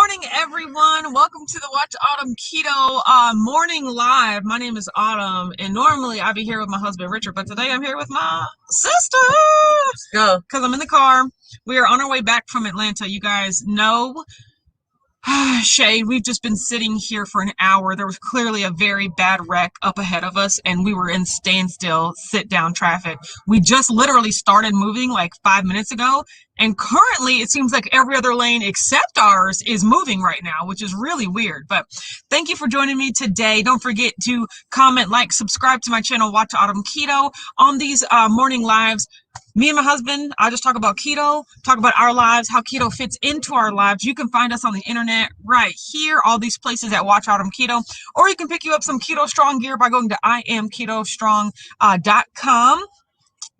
morning, everyone. Welcome to the Watch Autumn Keto morning live. My name is Autumn, and normally I'd be here with my husband, Richard, but today I'm here with my sister. Let's go. Because I'm in the car. We are on our way back from Atlanta. You guys know, Shay, we've just been sitting here for an hour. There was clearly a very bad wreck up ahead of us, and we were in standstill, sit-down traffic. We just literally started moving like 5 minutes ago, and currently it seems like every other lane except ours is moving right now, which is really weird. But thank you for joining me today. Don't forget to comment, like, subscribe to my channel, Watch Autumn Keto. On these morning lives, me and my husband, I just talk about keto, talk about our lives, how keto fits into our lives. You can find us on the internet right here, all these places at Watch Autumn Keto, or you can pick you up some Keto Strong gear by going to IamKetoStrong.com.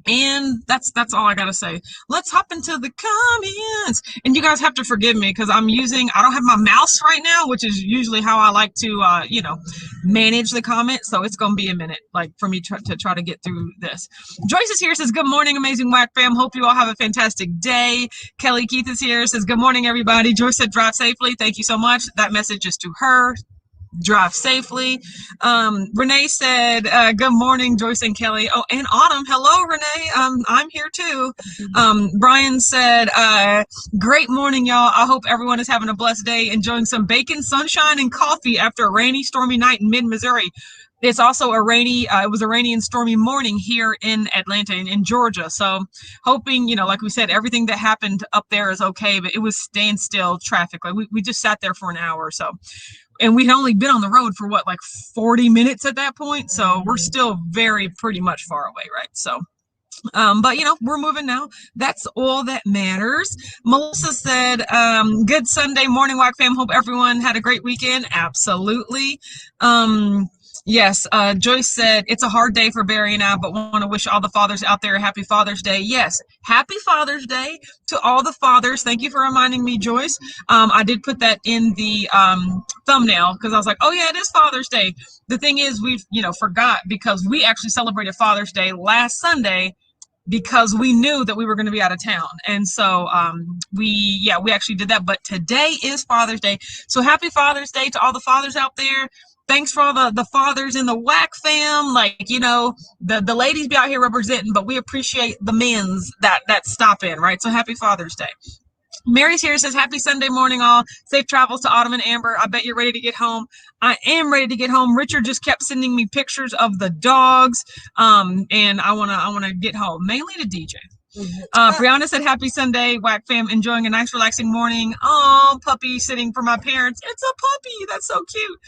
And that's all I gotta say. Let's hop into the comments. And you guys have to forgive me because I don't have my mouse right now, which is usually how I like to, manage the comments. So it's gonna be a minute, like, for me to try to get through this. Joyce is here, says, good morning, amazing whack fam. Hope you all have a fantastic day. Kelly Keith is here, says, good morning, everybody. Joyce said, drive safely. Thank you so much. That message is to her. Drive safely. Renee said, good morning, Joyce and Kelly. Oh, and Autumn. Hello, Renee. I'm here too. Brian said, great morning, y'all. I hope everyone is having a blessed day, enjoying some bacon, sunshine, and coffee after a rainy, stormy night in mid-Missouri. It's also a rainy, it was a rainy and stormy morning here in Atlanta and in Georgia. So hoping, like we said, everything that happened up there is okay, but it was standstill traffic. Like we just sat there for an hour or so. And we'd only been on the road for what, like 40 minutes at that point. So we're still pretty much far away, right? So, but we're moving now. That's all that matters. Melissa said, good Sunday morning, Wack fam. Hope everyone had a great weekend. Absolutely. Yes, Joyce said, it's a hard day for Barry and I, but want to wish all the fathers out there a happy Father's Day. Yes, happy Father's Day to all the fathers. Thank you for reminding me, Joyce. I did put that in the thumbnail because I was like, oh yeah, it is Father's Day. The thing is, we've, forgot because we actually celebrated Father's Day last Sunday because we knew that we were going to be out of town. And so we actually did that. But today is Father's Day. So happy Father's Day to all the fathers out there. Thanks for all the fathers in the WAC fam. Like, the ladies be out here representing, but we appreciate the men's that stop in, right? So happy Father's Day. Mary's here, says, happy Sunday morning, all. Safe travels to Autumn and Amber. I bet you're ready to get home. I am ready to get home. Richard just kept sending me pictures of the dogs. And I wanna get home, mainly to DJ. Brianna said, happy Sunday, Whack fam, enjoying a nice relaxing morning. Oh, puppy sitting for my parents. It's a puppy. That's so cute.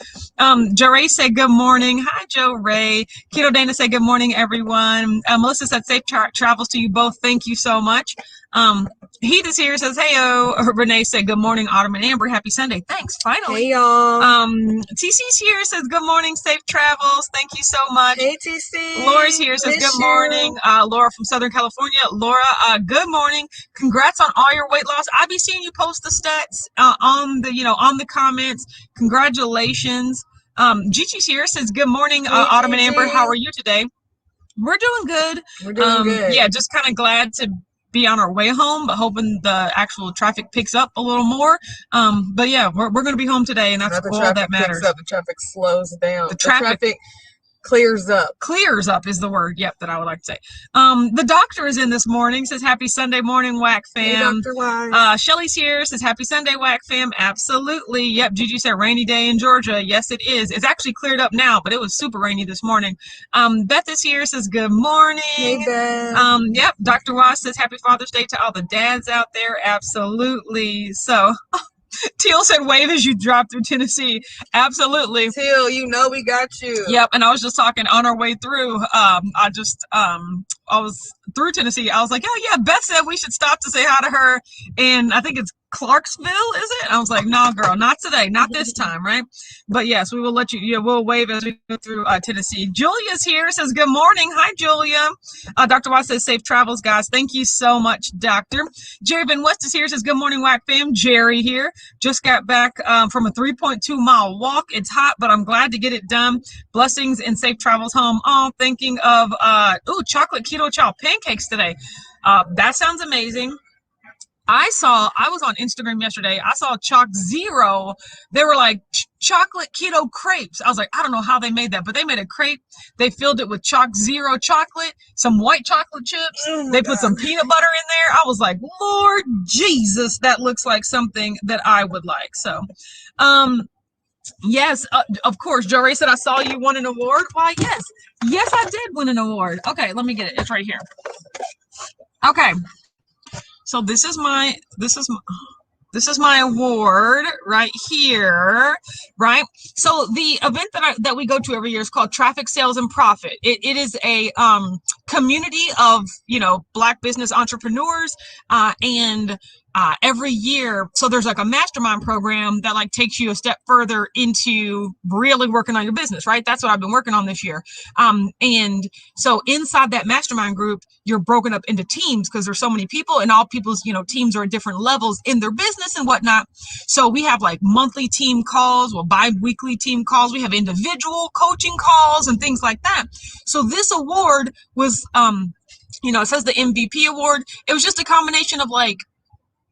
Joe Ray said, good morning. Hi, Joe Ray. Keto Dana said, good morning, everyone. Melissa said, safe travels to you both. Thank you so much. Heath is here, says, hey-o. Renee said, good morning, Autumn and Amber. Happy Sunday. Thanks, finally. Hey, y'all. TC's here, says, good morning, safe travels. Thank you so much. Hey, TC. Laura's here, says, good morning. Laura from Southern California. Laura, good morning. Congrats on all your weight loss. I'll be seeing you post the stats on the comments. Congratulations. Gigi's here, says, good morning, Autumn and Amber. How are you today? We're doing good. We're doing good. Yeah, just kind of glad to be on our way home, but hoping the actual traffic picks up a little more. But yeah, we're going to be home today, and that's all that matters. The traffic slows down. The traffic clears up. Clears up is the word, yep, that I would like to say. The doctor is in this morning, says, happy Sunday morning, Whack fam. Hey, Dr. Wise. Shelly's here, says, happy Sunday, Whack fam. Absolutely. Yep, Gigi said, rainy day in Georgia. Yes, it is. It's actually cleared up now, but it was super rainy this morning. Beth is here, says, good morning. Hey, Beth. Yep, Dr. Wise says, happy Father's Day to all the dads out there. Absolutely. So... Teal said, wave as you drop through Tennessee. Absolutely. Teal, we got you. Yep. And I was just talking on our way through. I was through Tennessee. I was like, oh, yeah, Beth said we should stop to say hi to her. And I think it's Clarksville, is it? I was like, no, girl, not today, not this time, right? But yes, we will let you, we'll wave as we go through Tennessee. Julia's here, says, good morning. Hi, Julia. Dr. Watts says, safe travels, guys. Thank you so much, Doctor. Jerry Van West is here, says, good morning, Whack fam. Jerry here. Just got back from a 3.2-mile walk. It's hot, but I'm glad to get it done. Blessings and safe travels home. Oh, thinking of, chocolate keto chow pancakes today. That sounds amazing. I was on Instagram yesterday. I saw Chalk Zero. They were like chocolate keto crepes. I was like, I don't know how they made that, but they made a crepe. They filled it with Chalk Zero chocolate, some white chocolate chips. They put some peanut butter in there. I was like, Lord Jesus, that looks like something that I would like. So, yes, of course. Joe Ray said, I saw you won an award. Why, yes. Yes, I did win an award. Okay, let me get it. It's right here. Okay. So this is my award right here, right? So the event that we go to every year is called Traffic Sales and Profit. It is a community of, Black business entrepreneurs, and every year, so there's like a mastermind program that like takes you a step further into really working on your business, right? That's what I've been working on this year. And so inside that mastermind group, you're broken up into teams because there's so many people, and all people's, teams are at different levels in their business and whatnot. So we have like monthly team calls, bi-weekly team calls. We have individual coaching calls and things like that. So this award was, it says the MVP award. It was just a combination of like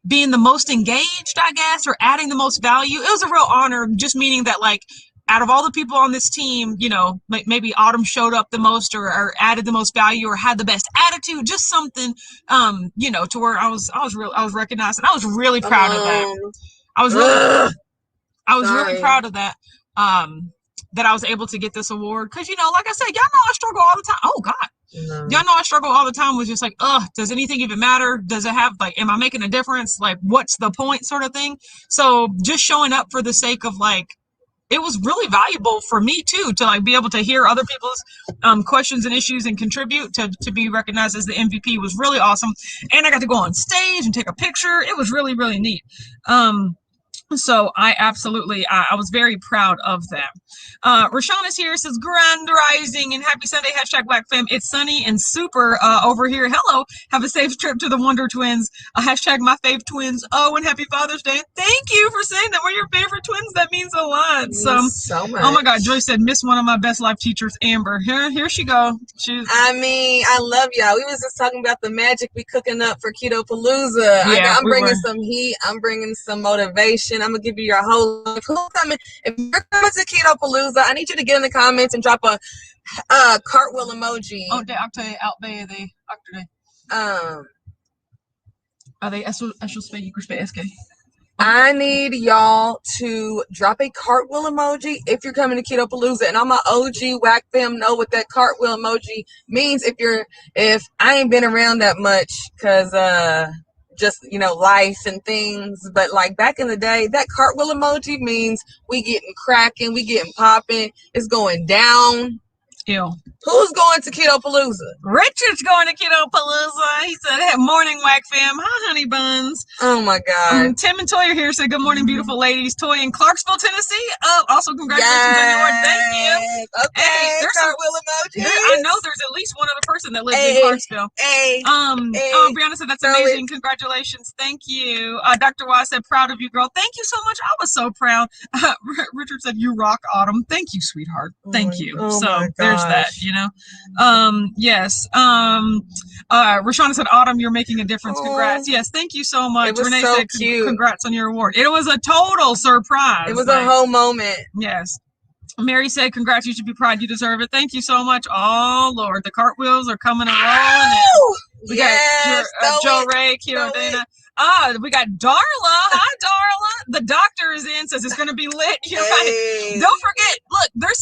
being the most engaged, I guess, or adding the most value. It was a real honor, just meaning that like out of all the people on this team, like maybe Autumn showed up the most or added the most value or had the best attitude, just something, to where I was recognized, and I was really proud of that. I was really proud of that. That I was able to get this award because, like I said, y'all know I struggle all the time. Oh God. No. Y'all know I struggle all the time with just like, does anything even matter? Does it have like, am I making a difference? Like, what's the point sort of thing? So just showing up for the sake of like, it was really valuable for me too, to like be able to hear other people's questions and issues and contribute to be recognized as the MVP was really awesome. And I got to go on stage and take a picture. It was really, really neat. So I absolutely, I was very proud of that. Rashawn is here, says Grand Rising and happy Sunday, #Black Fam. It's sunny and super over here. Hello, have a safe trip to the Wonder Twins. #my fave twins. Oh, and happy Father's Day. Thank you for saying that we're your favorite twins. That means a lot. So much. Oh my God, Joyce said, miss one of my best life teachers, Amber. Here she go. I love y'all. We was just talking about the magic we cooking up for Ketopalooza. Yeah, I'm bringing some heat. I'm bringing some motivation. I'm gonna give you your whole life. Who's coming? If you're coming to Ketopalooza, I need you to get in the comments and drop a cartwheel emoji. Oh, det er they SK. I need y'all to drop a cartwheel emoji if you're coming to Ketopalooza, and all my OG whack fam know what that cartwheel emoji means. If I ain't been around that much, cause just life and things, but like back in the day, that cartwheel emoji means we getting cracking, we getting popping, it's going down. Ew. Who's going to Ketopalooza? Richard's going to Ketopalooza. He said, hey, morning, Whack Fam. Hi, honey buns. Oh, my God. Tim and Toy are here. Said, good morning, beautiful ladies. Toy in Clarksville, Tennessee. Also, congratulations on your award. Thank you. Okay, hey, there's cartwheel emoji. I know there's at least one other person that lives in Clarksville. Brianna said, that's amazing. Congratulations. Thank you. Dr. Y said, proud of you, girl. Thank you so much. I was so proud. Richard said, you rock, Autumn. Thank you, sweetheart. Thank you. So there's that, yes. Rashana said, Autumn, you're making a difference. Congrats. Yes, thank you so much. It was Renee said, cute. Congrats on your award. It was a total surprise. It was a whole moment. Yes. Mary said, congrats, you should be proud, you deserve it. Thank you so much. Oh Lord, the cartwheels are coming and rolling. We got Joe Ray, Kira Dana. We got Darla. Hi, Darla. The doctor is in, says it's going to be lit. You're right. Don't forget, look, there's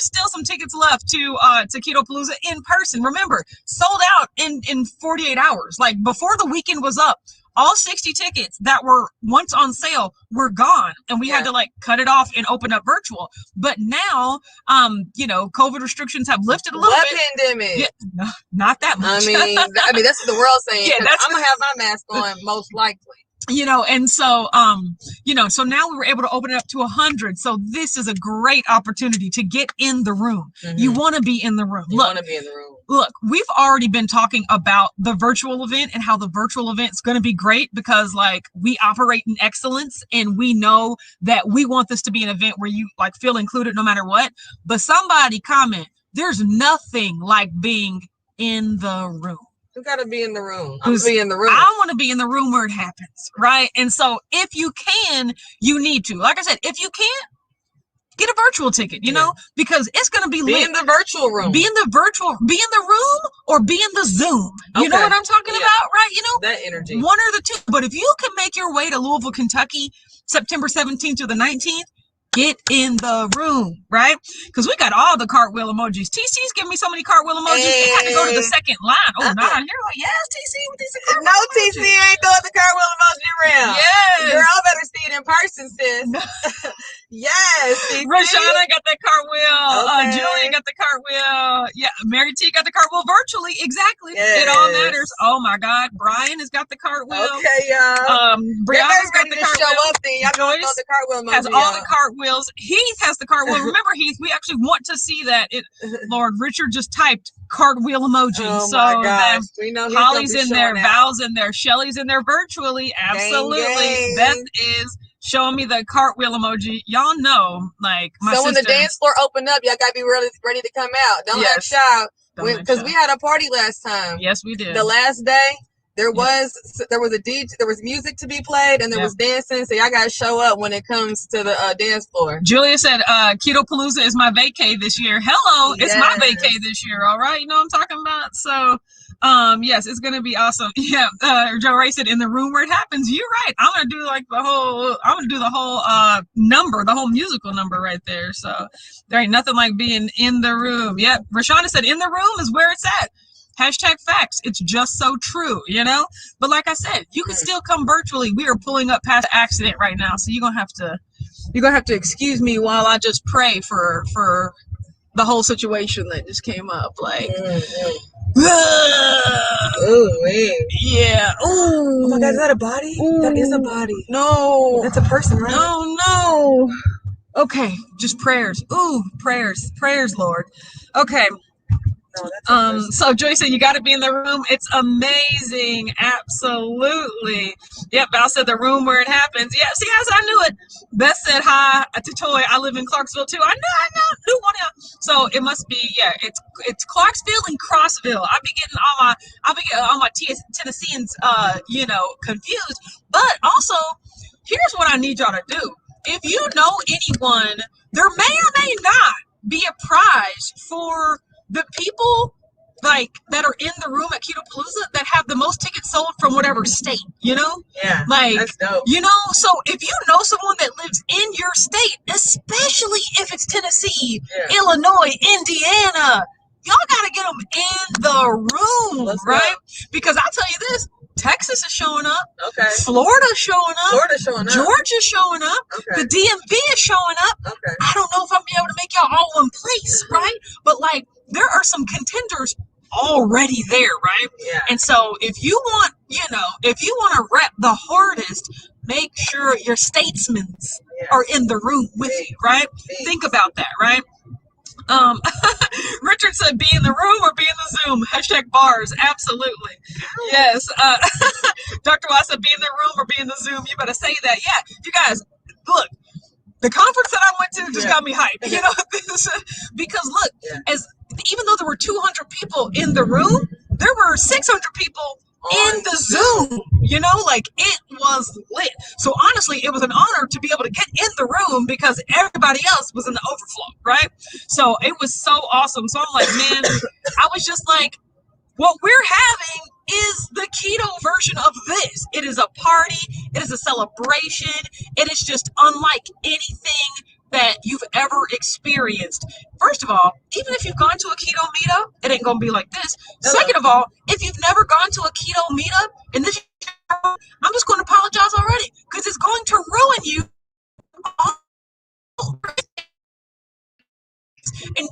still some tickets left to Ketopalooza in person. Remember, sold out in 48 hours. Like before the weekend was up, all 60 tickets that were once on sale were gone, and we had to like cut it off and open up virtual. But now, COVID restrictions have lifted a little bit. What pandemic? Yeah, no, not that much. I mean, that's what the world's saying. Yeah, I'm gonna have my mask on most likely. And so, so now we were able to open it up to 100. So this is a great opportunity to get in the room. Mm-hmm. You want to be in the room. Look, we've already been talking about the virtual event and how the virtual event is going to be great because like we operate in excellence and we know that we want this to be an event where you like feel included no matter what. But somebody comment, there's nothing like being in the room. You gotta be in the room. I'm gonna be in the room. I want to be in the room where it happens, right? And so if you can, you need to. Like I said, if you can't, get a virtual ticket, you know, because it's going to be lit. In the virtual room. Be in the room or be in the Zoom. You know what I'm talking about, right? You know, that energy. One or the two. But if you can make your way to Louisville, Kentucky, September 17th to the 19th, get in the room, right? Because we got all the cartwheel emojis. TC's giving me so many cartwheel emojis. It had to go to the second line. Oh, nah. You're like, yes, TC with these cartwheel emojis. TC ain't throwing the cartwheel emoji around. Yes. Girl, I better see it in person, sis. Yes. TC. Rashana got that cartwheel. Julia got the cartwheel. Yeah, Mary T got the cartwheel virtually. Exactly. Yes. It all matters. Oh my God. Brian has got the cartwheel. Okay, y'all. Brianna's got the cartwheel. Show up then. Y'all Joyce know the cartwheel emoji, has all the cartwheels. Heath has the cartwheel. Remember, Heath, we actually want to see that. Lord, Richard just typed cartwheel emoji. Oh my gosh. We know Holly's in there, Val's in there, Shelly's in there virtually. Absolutely. Gang. Beth is showing me the cartwheel emoji. Y'all know, like, my sister. So when the dance floor opened up, y'all gotta be really ready to come out. Don't act shy. Because we had a party last time. Yes, we did. The last day. There was a DJ, there was music to be played, and there was dancing. So y'all gotta show up when it comes to the dance floor. Julia said, Ketopalooza is my vacay this year. Hello, it's my vacay this year. All right, you know what I'm talking about. So, yes, it's gonna be awesome. Yeah, Joe Ray said, in the room where it happens. You're right. I'm gonna do the whole number, the whole musical number right there. So there ain't nothing like being in the room. Yep, Rashana said, in the room is where it's at. Hashtag facts. It's just so true, you know? But like I said, you can still come virtually. We are pulling up past accident right now. So you're gonna have to excuse me while I just pray for the whole situation that just came up. Like yeah. Oh my God, is that a body? Ooh. That is a body. No. That's a person, right? No. Okay, just prayers. Ooh, prayers, Lord. Okay. So Joy said, you got to be in the room. It's amazing. Absolutely. Yep. Val said the room where it happens. Yeah. See, as I knew it. Beth said, hi to Toy. I live in Clarksville too. I know. New one out. So it must be, it's Clarksville and Crossville. I'll be getting all my Tennesseans, confused. But also, here's what I need y'all to do. If you know anyone, there may or may not be a prize for the people like that are in the room at Ketopalooza that have the most tickets sold from whatever state, you know? Yeah. Like, that's dope. You know, so if you know someone that lives in your state, especially if it's Tennessee, Illinois, Indiana, y'all got to get them in the room, right? Because I'll tell you this, Texas is showing up. Okay. Florida's showing up. Georgia's showing up. Okay. The DMV is showing up. Okay. I don't know if I'm able to make y'all all one place, right? But like, there are some contenders already there, right? Yeah. And so if you want to rep the hardest, make sure your statesmen are in the room with you, right? Think about that, right? Richard said, be in the room or be in the Zoom. Hashtag bars. Absolutely. Yes. Dr. Wise said, be in the room or be in the Zoom. You better say that. Yeah. You guys, look, the conference that I went to just got me hyped. You know, because look, even though there were 200 people in the room, there were 600 people in the Zoom, you know, like it was lit. So honestly, it was an honor to be able to get in the room because everybody else was in the overflow, right? So it was so awesome. So I'm like, man, I was just like, what we're having is the keto version of this. It is a party. It is a celebration. It is just unlike anything that you've ever experienced. First of all, even if you've gone to a keto meetup, it ain't gonna be like this. Second of all, if you've never gone to a keto meetup, and this, I'm just going to apologize already because it's going to ruin you.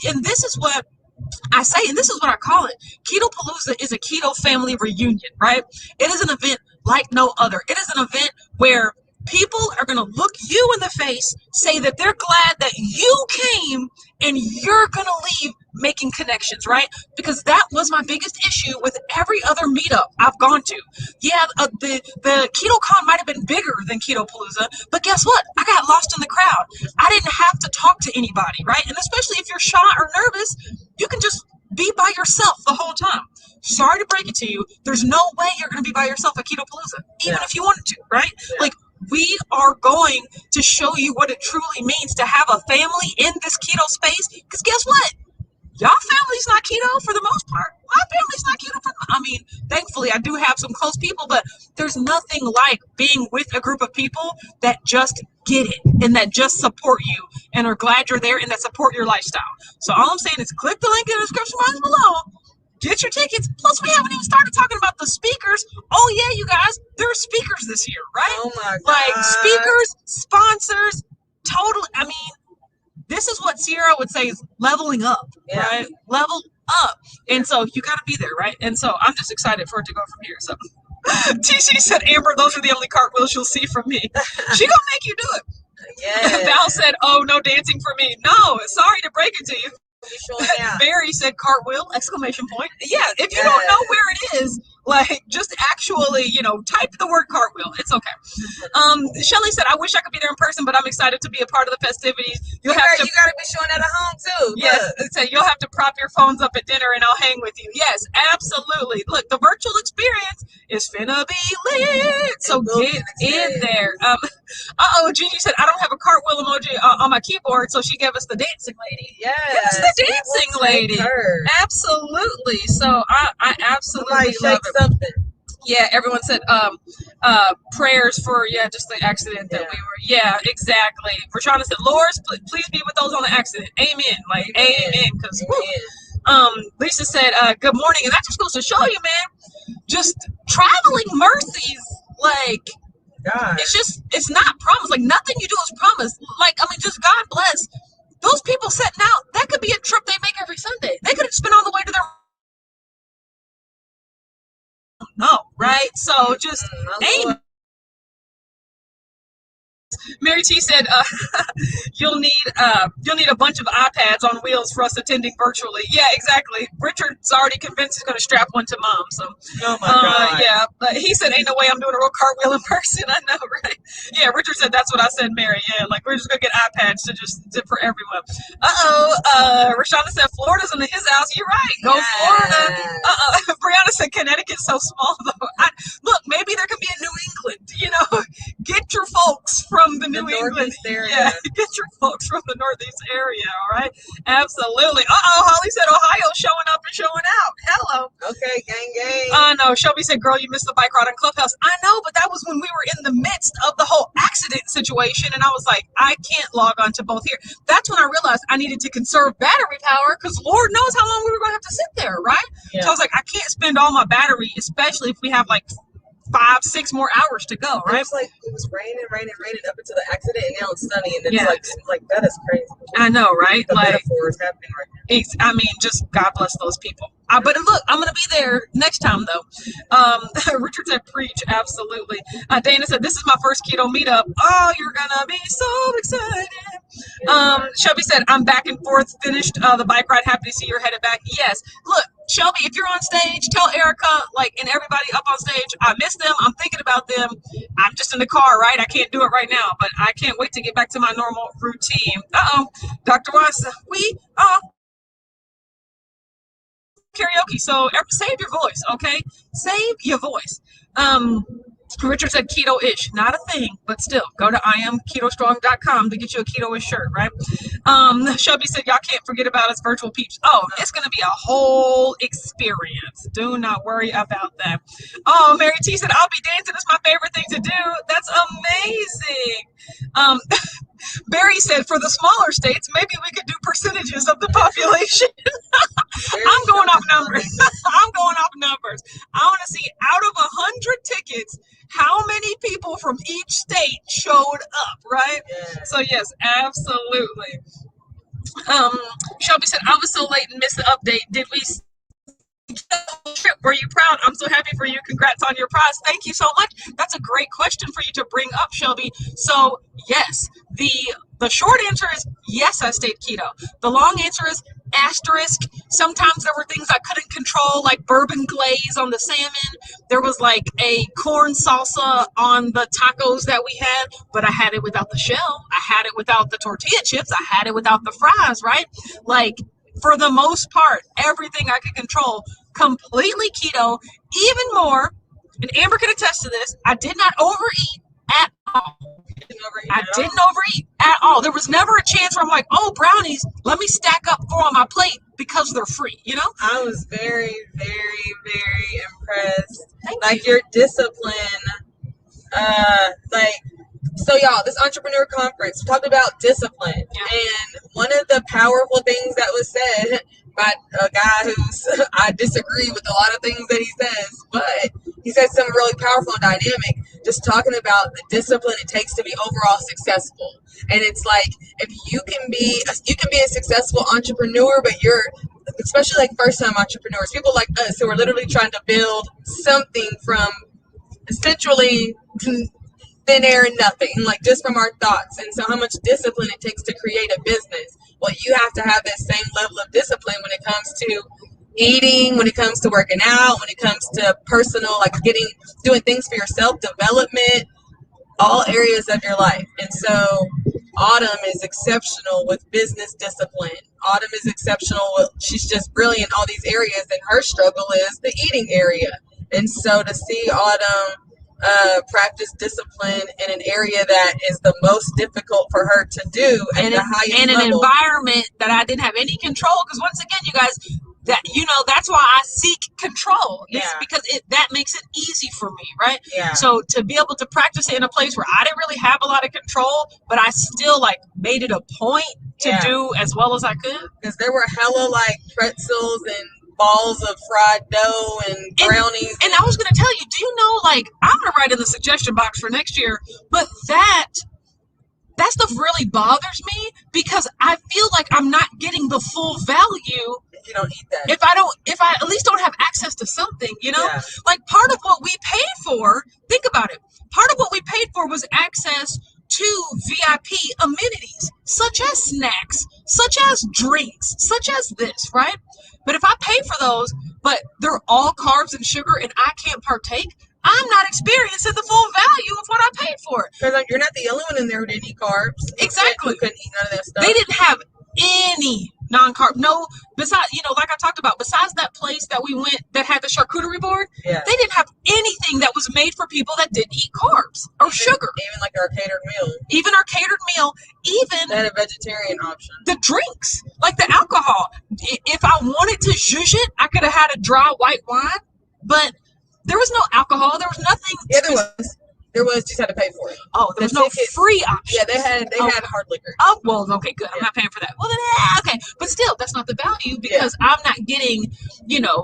And this is what I say, and this is what I call it. Ketopalooza is a keto family reunion, right? It is an event like no other. It is an event where people are going to look you in the face, say that they're glad that you came, and you're going to leave making connections, right? Because that was my biggest issue with every other meetup I've gone to. Yeah, the KetoCon might have been bigger than Ketopalooza, but guess what? I got lost in the crowd. I didn't have to talk to anybody, right? And especially if you're shy or nervous, you can just be by yourself the whole time. sorry to break it to you, there's no way you're going to be by yourself at Ketopalooza, even if you wanted to, right? Like, we are going to show you what it truly means to have a family in this keto space. Because guess what? Y'all family's not keto for the most part. My family's not keto I mean, thankfully I do have some close people, but there's nothing like being with a group of people that just get it and that just support you and are glad you're there and that support your lifestyle. So all I'm saying is click the link in the description box below. Get your tickets. Plus, we haven't even started talking about the speakers. Oh, yeah, you guys, there are speakers this year, right? Oh, my God. Like, speakers, sponsors, totally. I mean, this is what Sierra would say is leveling up, right? Level up. And so you got to be there, right? And so I'm just excited for it to go from here. So TC said, Amber, those are the only cartwheels you'll see from me. She gonna make you do it. Yes. Val said, oh, no dancing for me. No, sorry to break it to you. Barry said cartwheel, exclamation point. Yeah, if you don't know where it is, like, just actually, type the word cartwheel. It's okay. Shelly said, I wish I could be there in person, but I'm excited to be a part of the festivities. You gotta be showing that at home too. Yes, so you'll have to prop your phones up at dinner and I'll hang with you. Yes, absolutely. Look, the virtual experience is finna be lit. So get in there. Gigi said, I don't have a cartwheel emoji on my keyboard, so she gave us the dancing lady. Yes, the dancing lady. Absolutely. So I absolutely love it. Something. Yeah, everyone said prayers for just the accident that we were. Yeah, exactly. Rashana said, Lord, please be with those on the accident. Amen. Like amen. Because Lisa said, good morning, and that just goes to show you, man, just traveling mercies, like God. it's not promised. Like nothing you do is promised. Like, I mean, just God bless those people setting out. That could be a trip they make every Sunday. They could have just been on the way to their right? So just aim. Mary T said, you'll need a bunch of iPads on wheels for us attending virtually. Yeah, exactly. Richard's already convinced he's going to strap one to mom. So, oh my God. Yeah, but he said, ain't no way I'm doing a real cartwheel in person. I know, right? Yeah, Richard said that's what I said, Mary. Yeah, like we're just going to get iPads for everyone. Rashonda said Florida's in his house. You're right. Go Florida. Brianna said Connecticut's so small though. Look, maybe there can be a New England. Get your folks from the New England area. Yeah, get your folks from the Northeast area, all right? Absolutely. Holly said Ohio showing up and showing out. Hello. Okay, gang. No, Shelby said, girl, you missed the bike ride on Clubhouse. I know, but that was when we were in the midst of the whole accident situation, and I was like, I can't log on to both here. That's when I realized I needed to conserve battery power, because Lord knows how long we were going to have to sit there, right? Yeah. So I was like, I can't spend all my battery, especially if we have like 5-6 more hours to go, right? It was raining up until the accident, and now it's sunny, and it's like that is crazy. I know, right? The metaphor is happening right now. I mean, just God bless those people. But look, I'm going to be there next time, though. Richard said, preach, absolutely. Dana said, this is my first keto meetup. Oh, you're going to be so excited. Shelby said, I'm back and forth, finished the bike ride. Happy to see you're headed back. Yes. Look, Shelby, if you're on stage, tell Erica, and everybody up on stage, I miss them. I'm thinking about them. I'm just in the car, right? I can't do it right now, but I can't wait to get back to my normal routine. Dr. Wassa, we are karaoke. So save your voice, okay? Save your voice. Richard said keto-ish, not a thing, but still, go to IamKetoStrong.com to get you a keto-ish shirt, right? Shelby said, y'all can't forget about us virtual peeps. Oh, it's going to be a whole experience. Do not worry about that. Oh, Mary T said, I'll be dancing. It's my favorite thing to do. That's amazing. Barry said, for the smaller states, maybe we could do percentages of the population. I'm going off numbers. I want to see out of 100 tickets, how many people from each state showed up, right? Yeah. So yes, absolutely. Shelby said, I was so late and missed the update. Did we trip? Were you proud? I'm so happy for you. Congrats on your prize. Thank you so much. That's a great question for you to bring up, Shelby. So yes, the short answer is yes, I stayed keto. The long answer is asterisk. Sometimes there were things I couldn't control, like bourbon glaze on the salmon. There was like a corn salsa on the tacos that we had, but I had it without the shell. I had it without the tortilla chips. I had it without the fries, right? Like, for the most part, everything I could control completely keto, even more. And Amber can attest to this. I did not overeat at all. I didn't overeat at all. There was never a chance where I'm like, oh, brownies, let me stack up 4 on my plate because they're free, you know? I was very, very, very impressed. Thank you. Your discipline. So y'all, this entrepreneur conference talked about discipline. Yeah. And one of the powerful things that was said by a guy I disagree with a lot of things that he says, but he said something really powerful and dynamic, just talking about the discipline it takes to be overall successful. And it's like, if you can be a successful entrepreneur, but you're, especially like first time entrepreneurs, people like us who are literally trying to build something from essentially thin air and nothing, like just from our thoughts. And so how much discipline it takes to create a business. Well, you have to have that same level of discipline when it comes to eating, when it comes to working out, when it comes to personal, like doing things for yourself, development, all areas of your life. And so Autumn is exceptional with business discipline. Autumn is exceptional with, she's just brilliant in all these areas, and her struggle is the eating area. And so to see Autumn practice discipline in an area that is the most difficult for her to do at the highest level. In an environment that I didn't have any control, because once again, you guys, that's why I seek control. It's because that makes it easy for me, right? Yeah. So to be able to practice it in a place where I didn't really have a lot of control, but I still like made it a point to do as well as I could. Because there were hella like pretzels and balls of fried dough and brownies. And I was going to tell you, do you know, like, I'm going to write in the suggestion box for next year, but that stuff really bothers me because I feel like I'm not getting the full value if you don't eat that. If I at least don't have access to something, you know? Yeah. Like, part of what we paid for, think about it, part of what we paid for was access to VIP amenities, such as snacks, such as drinks, such as this, right? But if I pay for those, but they're all carbs and sugar and I can't partake, I'm not experiencing the full value of what I paid for it. Because you're not the only one in there who didn't eat carbs. Exactly. Who couldn't eat none of that stuff. They didn't have any non-carb, no, besides, like I talked about, besides that place that we went that had the charcuterie board, they didn't have anything that was made for people that didn't eat carbs or sugar. Even like our catered meal. Even our catered meal, even they had a vegetarian option. The drinks, like the alcohol. If I wanted to zhuzh it, I could have had a dry white wine, but there was no alcohol. There was nothing. Yeah, there was. There was, just had to pay for it. Oh, there was no free option. Yeah, they had hard liquor. Oh, well, okay, good. I'm not paying for that. Well, then, okay. But still, that's not the value because I'm not getting,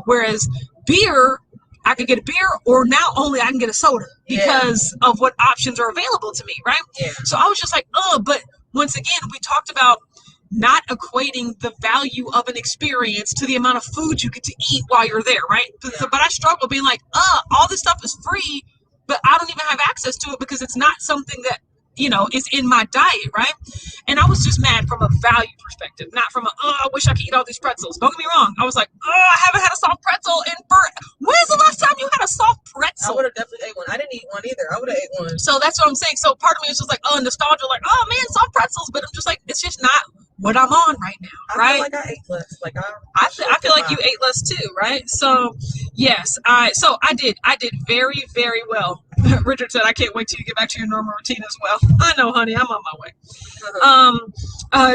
whereas beer, I could get a beer or now only I can get a soda because of what options are available to me, right? Yeah. So I was just like, but once again, we talked about not equating the value of an experience to the amount of food you get to eat while you're there, right? Yeah. But I struggle being like, all this stuff is free, but I don't even have access to it because it's not something that, is in my diet, right? And I was just mad from a value perspective, not from I wish I could eat all these pretzels. Don't get me wrong. I was like, I haven't had a soft pretzel when's the last time you had a soft pretzel? I would have definitely ate one. I didn't eat one either. I would have ate one. So that's what I'm saying. So part of me was just like, nostalgia, like, oh man, soft pretzels. But I'm just like, it's just not what I'm on right now, right? I feel like I ate less. Like I feel like you ate less too, right? So yes, I did very, very well. Richard said, I can't wait till you get back to your normal routine as well. I know, honey, I'm on my way.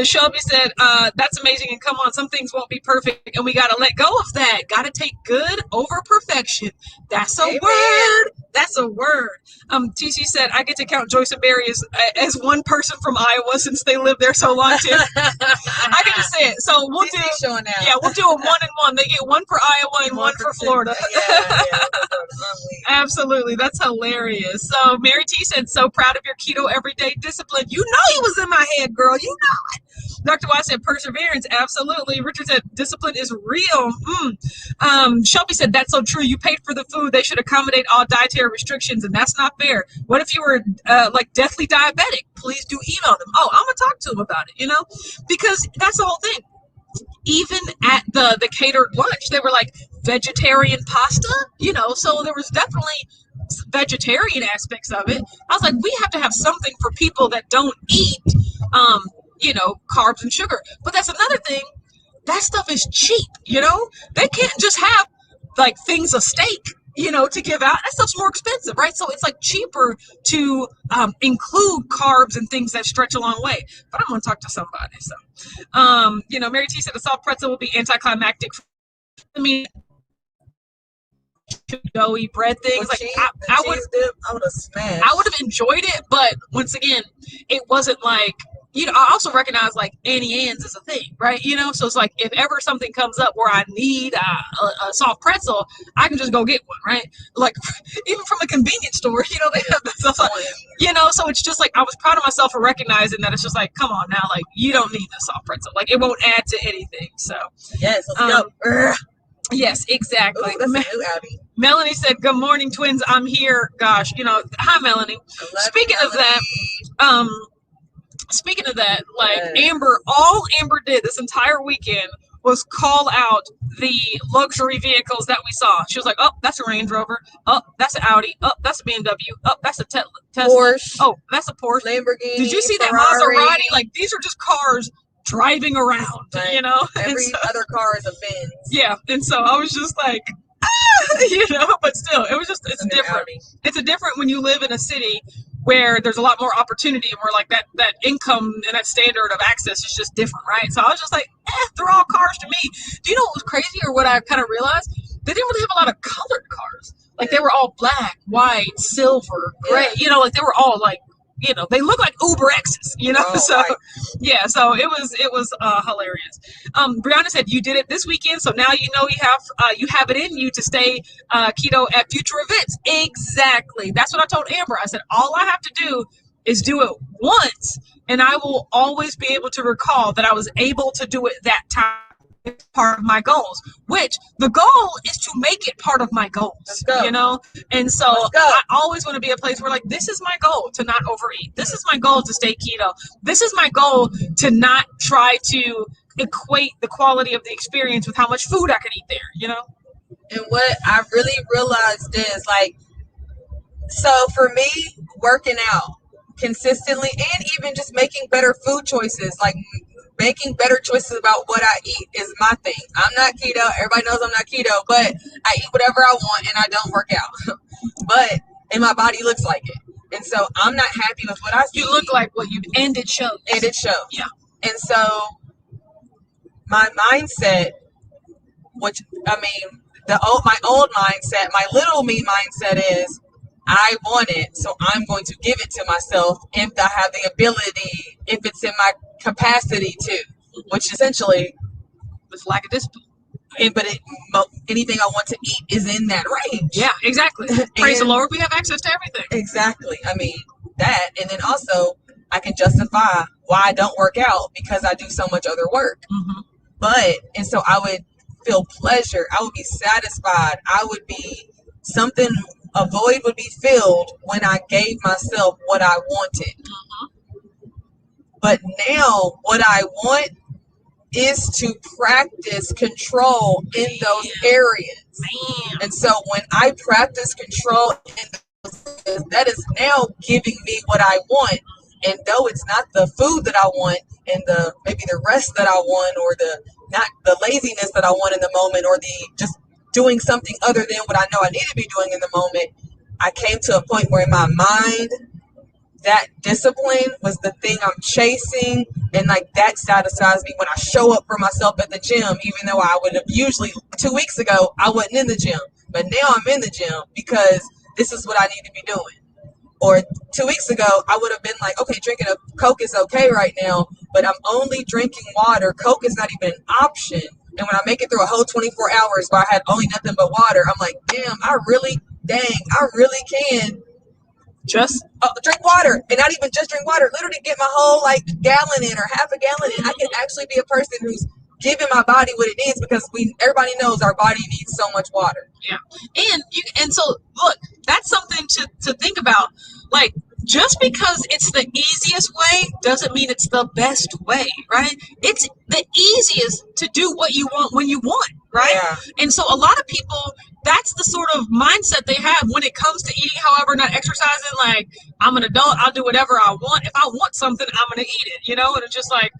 Shelby said, that's amazing. And come on, some things won't be perfect. And we got to let go of that. Got to take good over perfection. That's a word. That's a word. TC said, I get to count Joyce and Barry as one person from Iowa since they lived there so long too. I can just say it. So we'll do showing out. Yeah, we'll do a 1 and 1. They get one for Iowa and one for Florida. Yeah, absolutely. That's hilarious. So Mary T said, so proud of your keto everyday discipline. You know he was in my head, girl. You know it. Dr. Y said, perseverance. Absolutely. Richard said, discipline is real. Shelby said, that's so true. You paid for the food. They should accommodate all dietary restrictions, and that's not fair. What if you were like deathly diabetic? Please do email them. Oh, I'm going to talk to them about it, because that's the whole thing. Even at the catered lunch, they were like vegetarian pasta, so there was definitely vegetarian aspects of it. I was like, we have to have something for people that don't eat, carbs and sugar. But that's another thing. That stuff is cheap, They can't just have like things of steak, to give out. That stuff's more expensive, right? So it's like cheaper to include carbs and things that stretch a long way. But I'm going to talk to somebody. So, Mary T said a soft pretzel will be anticlimactic. I mean, doughy bread things. Like I would have smashed. I would have enjoyed it, but once again, it wasn't like, I also recognize like Annie Ann's is a thing, right? So it's like if ever something comes up where I need a soft pretzel, I can just go get one, right? Like even from a convenience store, they have that stuff. So it's just like I was proud of myself for recognizing that it's just like, come on now, like you don't need the soft pretzel, like it won't add to anything. So yes, let's go. Yes, exactly. Ooh, that's a new Abby. Melanie said, "Good morning, twins. I'm here." Gosh, hi, Melanie. Speaking of that, like yes. All Amber did this entire weekend was call out the luxury vehicles that we saw. She was like, "Oh, that's a Range Rover. Oh, that's an Audi. Oh, that's a BMW. Oh, that's a Tesla. Porsche. Oh, that's a Porsche. Lamborghini. Did you see Ferrari. that Maserati? Like these are just cars." Driving around, right. Every other car is a Benz. Yeah, and so I was just like, but still, it's different. It's a different when you live in a city where there's a lot more opportunity and where like that income and that standard of access is just different, right? So I was just like, they're all cars to me. Do you know what was crazy or what I kind of realized? They didn't really have a lot of colored cars. Like they were all black, white, silver, gray. Like they were all like, they look like Uber X's, so right. Yeah, so it was hilarious. Brianna said you did it this weekend, so now you have it in you to stay keto at future events. Exactly. That's what I told Amber. I said all I have to do is do it once, and I will always be able to recall that I was able to do it that time. Part of my goals, which the goal is to make it part of my goals, and so I always want to be a place where like this is my goal to not overeat, this is my goal to stay keto, this is my goal to not try to equate the quality of the experience with how much food I could eat there, And what I really realized is like, so for me, working out consistently and even just making better food choices, like making better choices about what I eat is my thing. I'm not keto. Everybody knows I'm not keto, but I eat whatever I want and I don't work out. And my body looks like it. And so I'm not happy with what I see. You look like what you and it shows. And it shows. Yeah. And so my mindset, which I mean, my old mindset, my little me mindset is I want it, so I'm going to give it to myself if I have the ability, if it's in my capacity to, which essentially is lack of discipline. But anything I want to eat is in that range. Yeah, exactly. Praise the Lord, we have access to everything. Exactly. I mean, that, and then also I can justify why I don't work out because I do so much other work. Mm-hmm. And so I would feel pleasure. I would be satisfied. A void would be filled when I gave myself what I wanted. Mm-hmm. But now what I want is to practice control in those areas. Man. And so when I practice control in those areas, that is now giving me what I want. And though it's not the food that I want and maybe the rest that I want or not the laziness that I want in the moment or the just doing something other than what I know I need to be doing in the moment, I came to a point where in my mind, that discipline was the thing I'm chasing, and like that satisfies me when I show up for myself at the gym, even though I would have usually 2 weeks ago, I wasn't in the gym, but now I'm in the gym because this is what I need to be doing. Or 2 weeks ago, I would have been like, okay, drinking a Coke is okay right now, but I'm only drinking water. Coke is not even an option. And when I make it through a whole 24 hours where I had only nothing but water, I'm like, damn, I really can just drink water, and not even just drink water, literally get my whole like gallon in or half a gallon in. I can actually be a person who's giving my body what it needs because everybody knows our body needs so much water. Yeah. And so look, that's something to think about. Like, just because it's the easiest way doesn't mean it's the best way, right? It's the easiest to do what you want when you want, right? Yeah. And so a lot of people, that's the sort of mindset they have when it comes to eating, however, not exercising. Like, I'm an adult, I'll do whatever I want. If I want something, I'm going to eat it, And it's just like,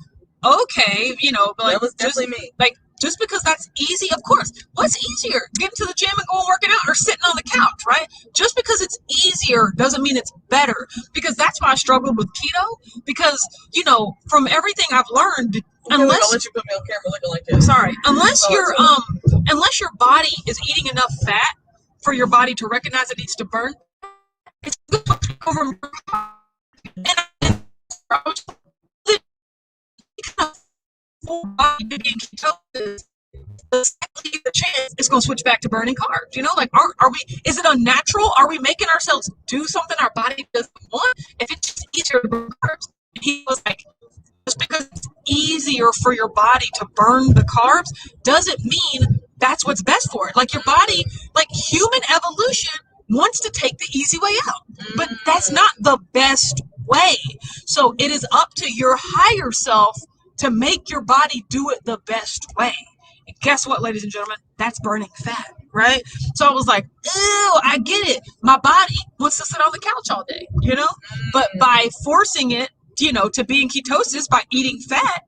okay, but like, that was definitely me. Like, Just because that's easy, of course. What's easier? Getting to the gym and going working out or sitting on the couch, right? Just because it's easier doesn't mean it's better. Because that's why I struggled with keto. Because, from everything I've learned, unless let you put me on camera looking like this. Sorry. Unless your body is eating enough fat for your body to recognize it needs to burn, it's good to take over. And body being ketosis, exactly the chance it's going to switch back to burning carbs. Are we, is it unnatural? Are we making ourselves do something our body doesn't want? If it's just easier to burn carbs, and he was like, just because it's easier for your body to burn the carbs doesn't mean that's what's best for it. Like your body, like human evolution wants to take the easy way out, but that's not the best way. So it is up to your higher self to make your body do it the best way. And guess what, ladies and gentlemen? That's burning fat, right? So I was like, ew, I get it. My body wants to sit on the couch all day, But by forcing it, to be in ketosis by eating fat,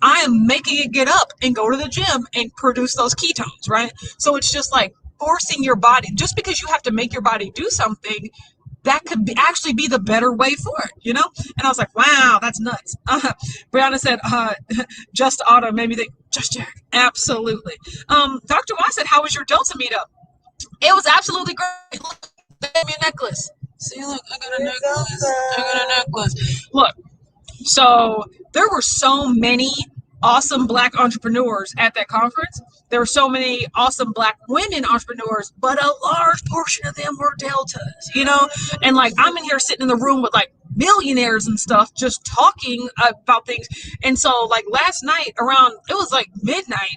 I am making it get up and go to the gym and produce those ketones, right? So it's just like forcing your body. Just because you have to make your body do something, that could actually be the better way for it, And I was like, wow, that's nuts. Brianna said, just Auto made me think, just Jack. Absolutely. Dr. Y said, how was your Delta meetup? It was absolutely great. Look, they gave me a necklace. See, look, I got a necklace. Look, so there were so many awesome Black entrepreneurs at that conference. There were so many awesome Black women entrepreneurs, but a large portion of them were Deltas, and like I'm in here sitting in the room with like millionaires and stuff just talking about things. And so like last night around, it was like midnight,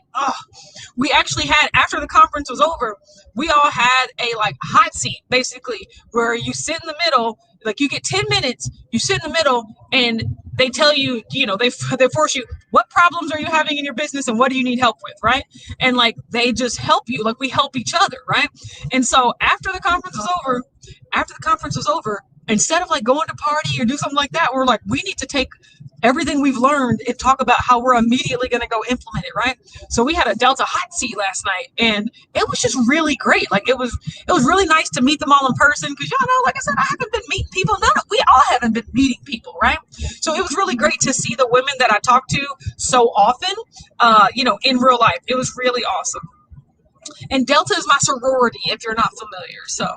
we actually had, after the conference was over, we all had a like hot seat basically where you sit in the middle, like you get 10 minutes, you sit in the middle and they tell you, they force you, what problems are you having in your business and what do you need help with, right? And like they just help you, like we help each other, right? And so after the conference was over, instead of like going to party or do something like that, we're like, we need to take everything we've learned and talk about how we're immediately going to go implement it, right? So we had a Delta hot seat last night and it was just really great. Like it was really nice to meet them all in person because like I said, I haven't been meeting people. We all haven't been meeting people, right? So it was really great to see the women that I talk to so often, in real life. It was really awesome. And Delta is my sorority, if you're not familiar. So,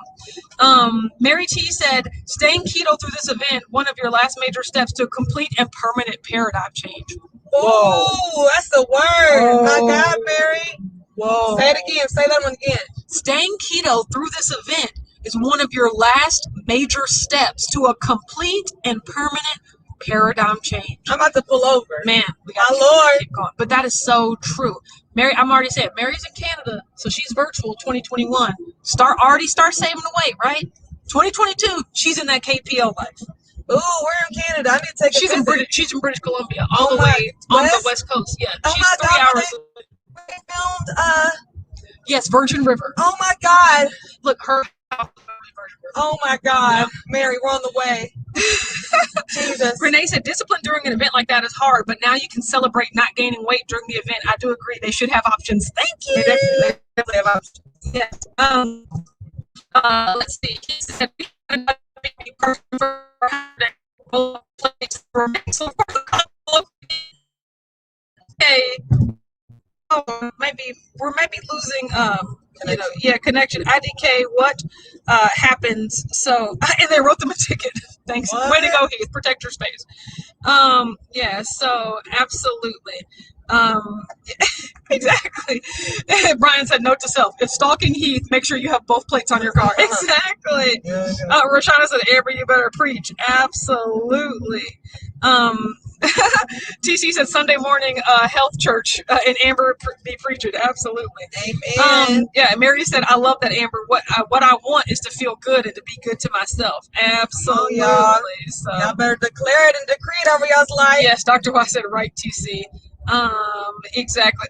Mary T said, staying keto through this event, one of your last major steps to a complete and permanent paradigm change. Oh, that's the word. Oh. My God, Mary. Whoa. Say it again. Say that one again. Staying keto through this event is one of your last major steps to a complete and permanent paradigm change. I'm about to pull over. Man, we got to keep going. But that is so true. Mary, I'm already saying, Mary's in Canada, so she's virtual 2021. Start saving away, right? 2022, she's in that KPO life. Ooh, we're in Canada. I need to take a visit. She's in British Columbia, all the way on the West Coast. Yeah, she's 3 hours. They filmed, yes, Virgin River. Oh my God. Look, her. Oh my God, Mary, we're on the way. Jesus. Renee said, discipline during an event like that is hard, but now you can celebrate not gaining weight during the event. I do agree. They should have options. Thank you. They definitely have options. Yes. Let's see. He said, okay. Oh, we're maybe losing connection. IDK, what happens? So, and they wrote them a ticket. Thanks. What? Way to go, Heath. Protect your space. So absolutely. Exactly. Brian said, note to self, if stalking Heath, make sure you have both plates on your car. Exactly. Rashana said, Amber, you better preach. Absolutely. TC said Sunday morning health church and Amber be preaching. Absolutely. Amen. Mary said, I love that, Amber. What I want is to feel good and to be good to myself. Absolutely. Y'all better declare it and decree it over y'all's life. Yes, Dr. Y said, right, TC. Exactly.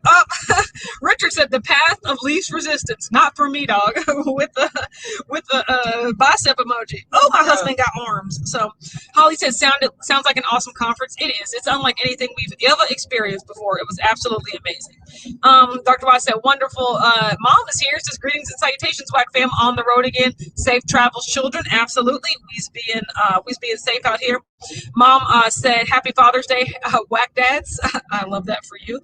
Richard said the path of least resistance, not for me, dog. with the bicep emoji. Oh, my husband got arms. So Holly said sounds like an awesome conference. It is. It's unlike anything we've ever experienced before. It was absolutely amazing. Dr. Wise said, wonderful. Mom is here. Says, greetings and salutations, Whack fam, on the road again. Safe travels, children. Absolutely. We's being safe out here. Mom said, happy Father's Day, Whack dads. I love that for you.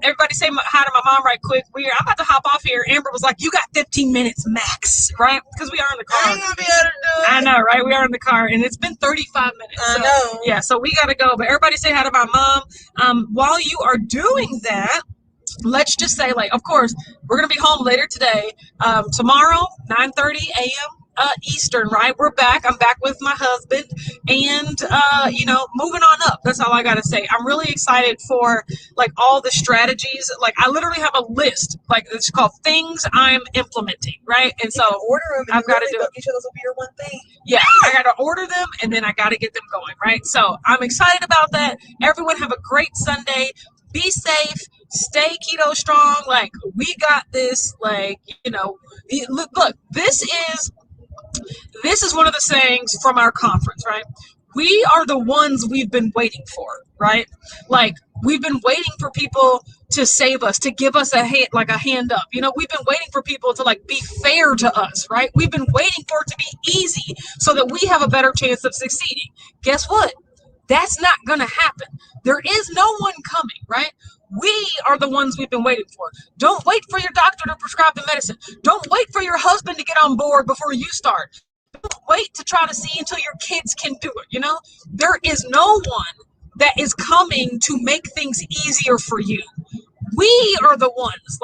Everybody say hi to my mom right quick. I'm about to hop off here. Amber was like, you got 15 minutes max, right? Because we are in the car. I ain't gonna be able to do it. I know, right? We are in the car, and it's been 35 minutes. I know. Yeah, so we got to go. But everybody say hi to my mom. While you are doing that, let's just say, like, of course, we're going to be home later today. Tomorrow, 9:30 a.m. Eastern, right? We're back. I'm back with my husband and, moving on up. That's all I got to say. I'm really excited for, like, all the strategies. Like, I literally have a list. Like, it's called things I'm implementing, right? And so order them. I've got to do it. Each of those will be your one thing. Yeah, I got to order them, and then I got to get them going, right? So I'm excited about that. Everyone have a great Sunday. Be safe. Stay keto strong. Like, we got this. Like, look, this is one of the sayings from our conference, right? We are the ones we've been waiting for, right? Like, we've been waiting for people to save us, to give us a hand up. We've been waiting for people to, like, be fair to us, right? We've been waiting for it to be easy so that we have a better chance of succeeding. Guess what? That's not going to happen. There is no one coming, right? We are the ones we've been waiting for. Don't wait for your doctor to prescribe the medicine. Don't wait for your husband to get on board before you start. Don't wait to try to see until your kids can do it, There is no one that is coming to make things easier for you. We are the ones,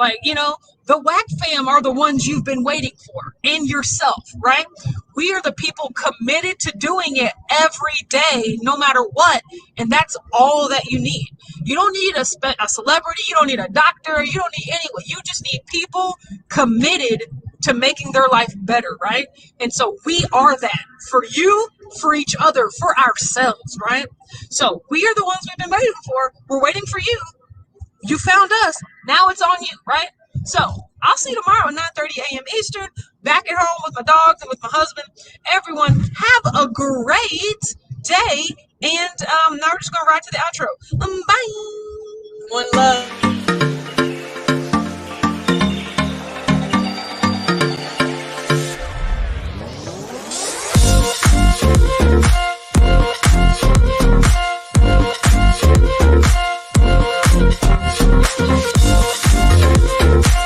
the Whack fam are the ones you've been waiting for, and yourself, right? We are the people committed to doing it every day, no matter what, and that's all that you need. You don't need a celebrity, you don't need a doctor, you don't need anyone. You just need people committed to making their life better, right? And so we are that for you, for each other, for ourselves, right? So we are the ones we've been waiting for. We're waiting for you. You found us. Now it's on you, right? So I'll see you tomorrow at 9:30 a.m. Eastern, back at home with my dogs and with my husband. Everyone, have a great day. And now we're just going to ride to the outro. Bye. One love.